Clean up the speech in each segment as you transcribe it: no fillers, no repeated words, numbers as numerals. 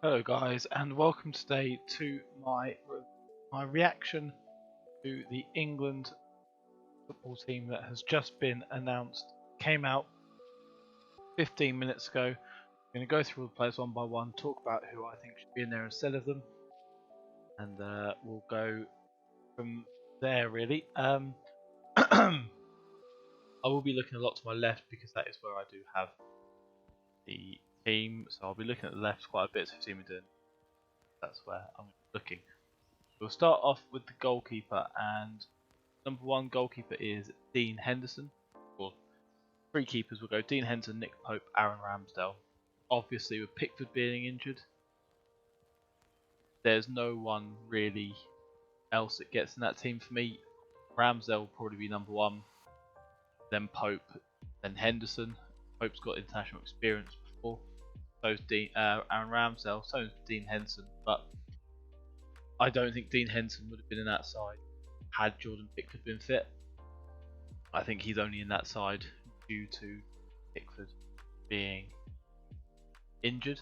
Hello guys, and welcome today to my reaction to the England football team that has just been announced. Came out 15 minutes ago. I'm going to go through all the players one by one, talk about who I think should be in there instead of them, and we'll go from there really. I will be looking a lot to my left because that is where I do have the team, so I'll be looking at the left quite a bit. So if you see me doing, that's where I'm looking. We'll start off with the goalkeeper, and number one goalkeeper is Dean Henderson. Well, three keepers will go Dean Henderson, Nick Pope, Aaron Ramsdale. Obviously, with Pickford being injured, there's no one really else that gets in that team for me. Ramsdale will probably be number one, then Pope, then Henderson. Pope's got international experience before. So's Aaron Ramsdale, so's Dean Henderson, but I don't think Dean Henderson would have been in that side had Jordan Pickford been fit. I think he's only in that side due to Pickford being injured.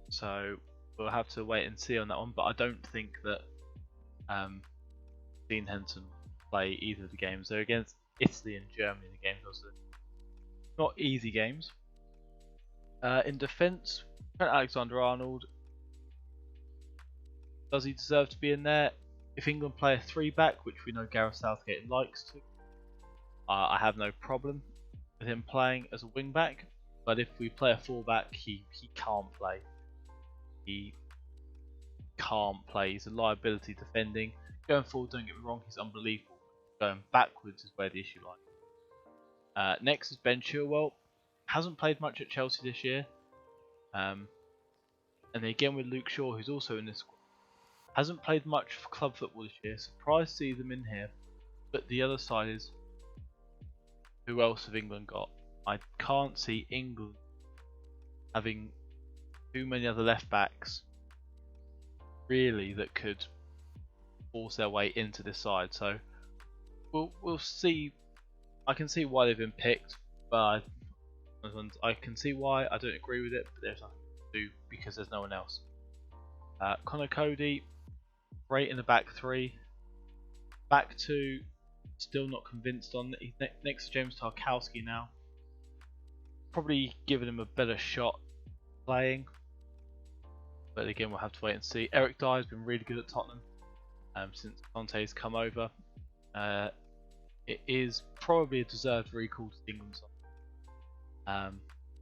So we'll have to wait and see on that one. But I don't think that Dean Henderson will play either of the games. They're against Italy and Germany. The games also not easy games. In defence, Trent Alexander-Arnold. Does he deserve to be in there? If England play a 3-back, which we know Gareth Southgate likes to, I have no problem with him playing as a wing-back. But if we play a 4-back, he can't play. He can't play. He's a liability defending. Going forward, don't get me wrong, he's unbelievable. Going backwards is where the issue lies. Next is Ben Chilwell. Hasn't played much at Chelsea this year. And then again with Luke Shaw, who's also in this squad. Hasn't played much for club football this year. Surprised to see them in here. But the other side is, who else have England got? I can't see England having too many other left backs really that could force their way into this side. So we'll see. I can see why they've been picked, but I can see why. I don't agree with it, but there's nothing to do because there's no one else. Conor Cody. Great in the back three. Back two, still not convinced on. He's next to James Tarkowski now. Probably giving him a better shot playing. But again, we'll have to wait and see. Eric Dyer has been really good at Tottenham since Conte's come over. It is probably a deserved recall to the England side.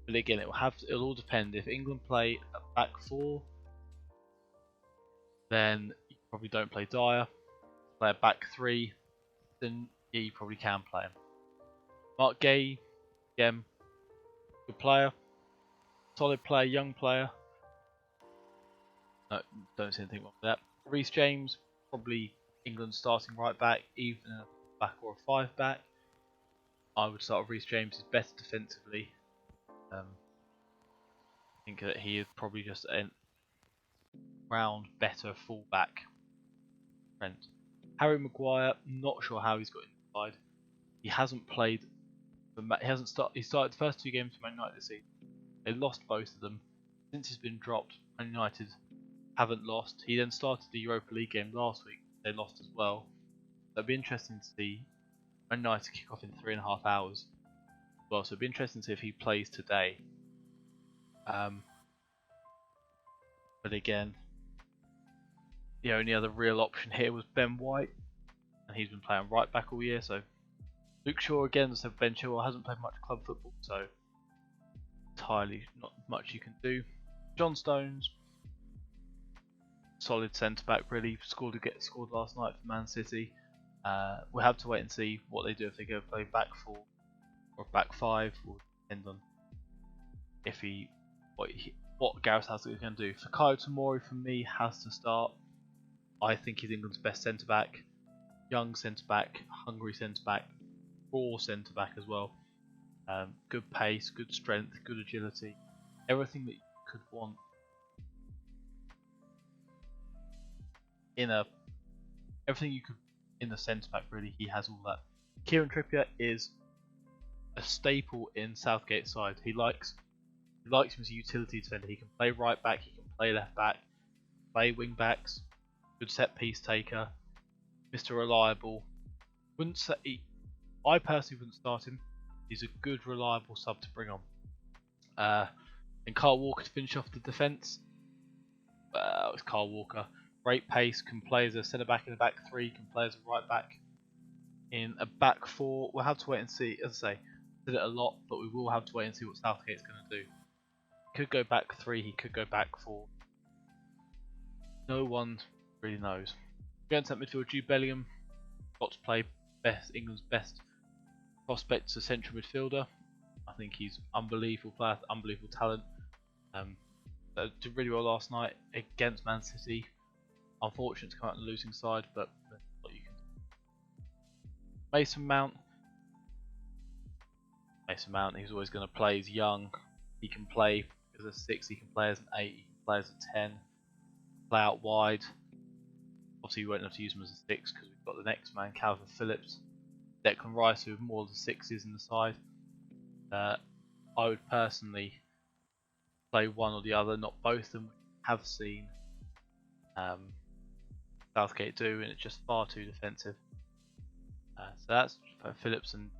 But again, it'll all depend. If England play a back four, then you probably don't play Dyer. Play a back three, then yeah, you probably can play him. Mark Gay, again, good player, solid player, young player. No, don't see anything wrong with that. Reece James, probably England's starting right back, even in a back or a 5-back. I would start with Reece James. He's better defensively. I think that he is probably just a round better full-back. Trent. Harry Maguire, not sure how he's got inside. He hasn't played. He started the first 2 games for Man United this season. They lost both of them. Since he's been dropped, Man United haven't lost. He then started the Europa League game last week. They lost as well. So it'd be interesting to see Man United kick off in 3.5 hours. Well, so it'd be interesting to see if he plays today. But again, the only other real option here was Ben White, and he's been playing right back all year. So Luke Shaw again, so Ben Chilwell hasn't played much club football, so entirely not much you can do. John Stones, solid centre back, really scored last night for Man City. We'll have to wait and see what they do if they go play back 4 or back 5. Will depend on if what Gareth Southgate is going to do. Fikayo Tomori for me has to start. I think he's England's best centre back, young centre back, hungry centre back, raw centre back as well. Good pace, good strength, good agility, everything that you could want everything you could in the centre back. Really, he has all that. Kieran Trippier is a staple in Southgate's side. He likes He likes him as a utility defender. He can play right back, he can play left back, play wing backs, good set piece taker, Mr. Reliable. Wouldn't say I personally wouldn't start him. He's a good, reliable sub to bring on. And Kyle Walker to finish off the defence. Well, it's Kyle Walker. Great pace, can play as a centre back in a back three, can play as a right back in a back four. We'll have to wait and see. As I say, did it a lot, but we will have to wait and see what Southgate's going to do. He could go back three, he could go back four. No one really knows. Going to midfield, Jude Bellingham got to play England's best prospect as a central midfielder. I think he's unbelievable player, unbelievable talent. Did really well last night against Man City. Unfortunate to come out on the losing side, but what you can do. Mason Mount, he's always going to play. He's young. He can play as a 6, he can play as an 8, he can play as a 10. Play out wide. Obviously, we won't have to use him as a 6 because we've got the next man, Calvin Phillips. Declan Rice, who have more of the 6s in the side. I would personally play one or the other, not both of them. We have seen Southgate do, and it's just far too defensive. So that's for Phillips and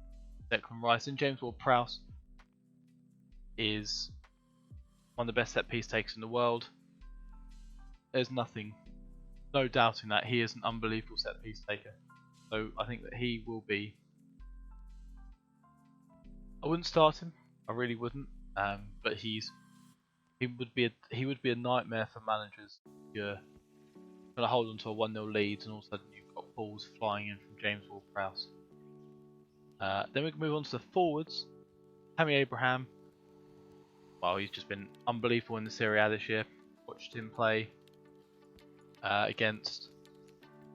Declan Rice. And James Ward-Prowse is one of the best set piece takers in the world. There's no doubting that he is an unbelievable set piece taker. So I think that he will be. I wouldn't start him. I really wouldn't. But he would be a nightmare for managers. You're going to hold on to a 1-0 lead, and all of a sudden you've got balls flying in from James Ward-Prowse. Then we can move on to the forwards. Tammy Abraham. Well, he's just been unbelievable in the Serie A this year. Watched him play against.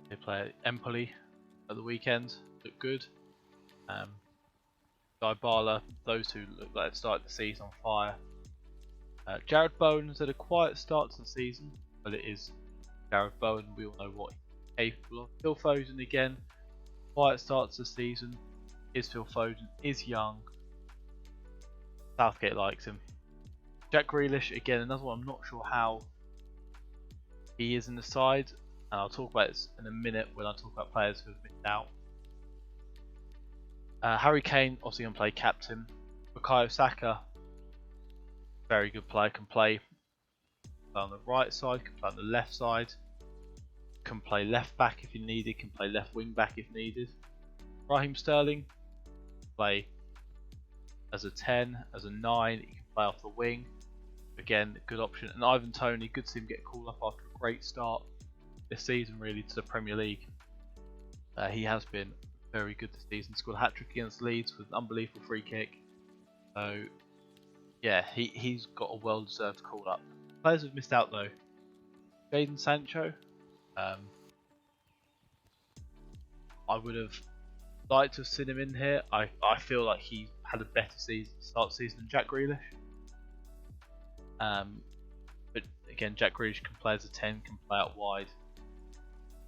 They play Empoli at the weekend. Looked good. Dybala, those two look like they've started the season on fire. Jared Bowen has had a quiet start to the season, but it is Jared Bowen. We all know what he's capable of. Phil Foden again, quiet start to the season. Is Phil Foden, is young. Southgate likes him. Jack Grealish, again, another one. I'm not sure how he is in the side, and I'll talk about this in a minute when I talk about players who have missed out. Harry Kane, obviously going to play captain. Bukayo Saka, very good player, can play on the right side, can play on the left side, can play left back if you needed, can play left wing back if needed. Raheem Sterling, play as a 10, as a 9, he can play off the wing. Again, good option. And Ivan Toney, good to see him get called up after a great start this season, really, to the Premier League. He has been very good this season. Scored a hat-trick against Leeds with an unbelievable free kick. So, yeah, he's got a well-deserved call-up. Players have missed out, though. Jadon Sancho. I would have liked to have seen him in here. I feel like he had a better start season than Jack Grealish. But again, Jack Grealish can play as a 10, can play out wide.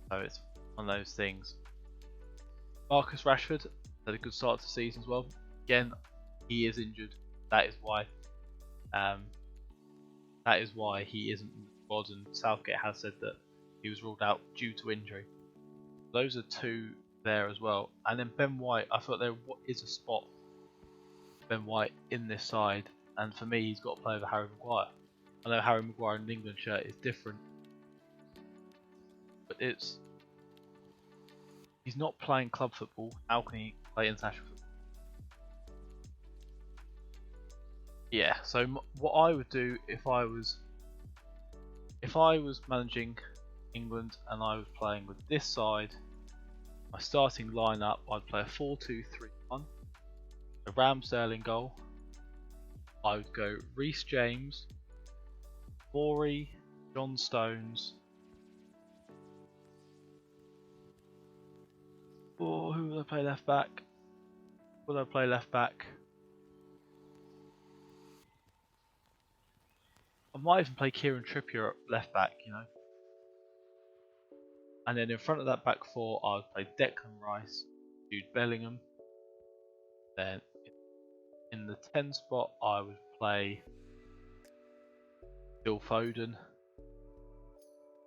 So it's one of those things. Marcus Rashford had a good start to the season as well. Again, he is injured. That is why. He isn't in the squad, and Southgate has said that he was ruled out due to injury. Those are two there as well. And then Ben White, I thought there is a spot for Ben White in this side, and for me, he's got to play over Harry Maguire. I know Harry Maguire in the England shirt is different, but he's not playing club football. How can he play international football? Yeah, so what I would do if I was managing England and I was playing with this side, my starting lineup, I'd play a 4-2-3-1, a Ramsdale in goal. I would go Reece James, Borey, John Stones. Or who will I play left back? I might even play Kieran Trippier at left back, you know. And then in front of that back four, I would play Declan Rice, Jude Bellingham. Then in the 10 spot, I would play Phil Foden.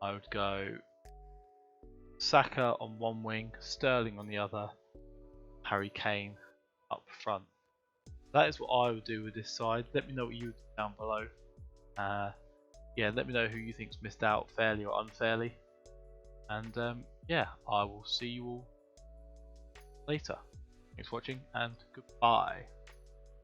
I would go Saka on one wing, Sterling on the other, Harry Kane up front. That is what I would do with this side. Let me know what you do down below. Yeah, let me know who you think's missed out fairly or unfairly. And yeah, I will see you all later. Thanks for watching and goodbye.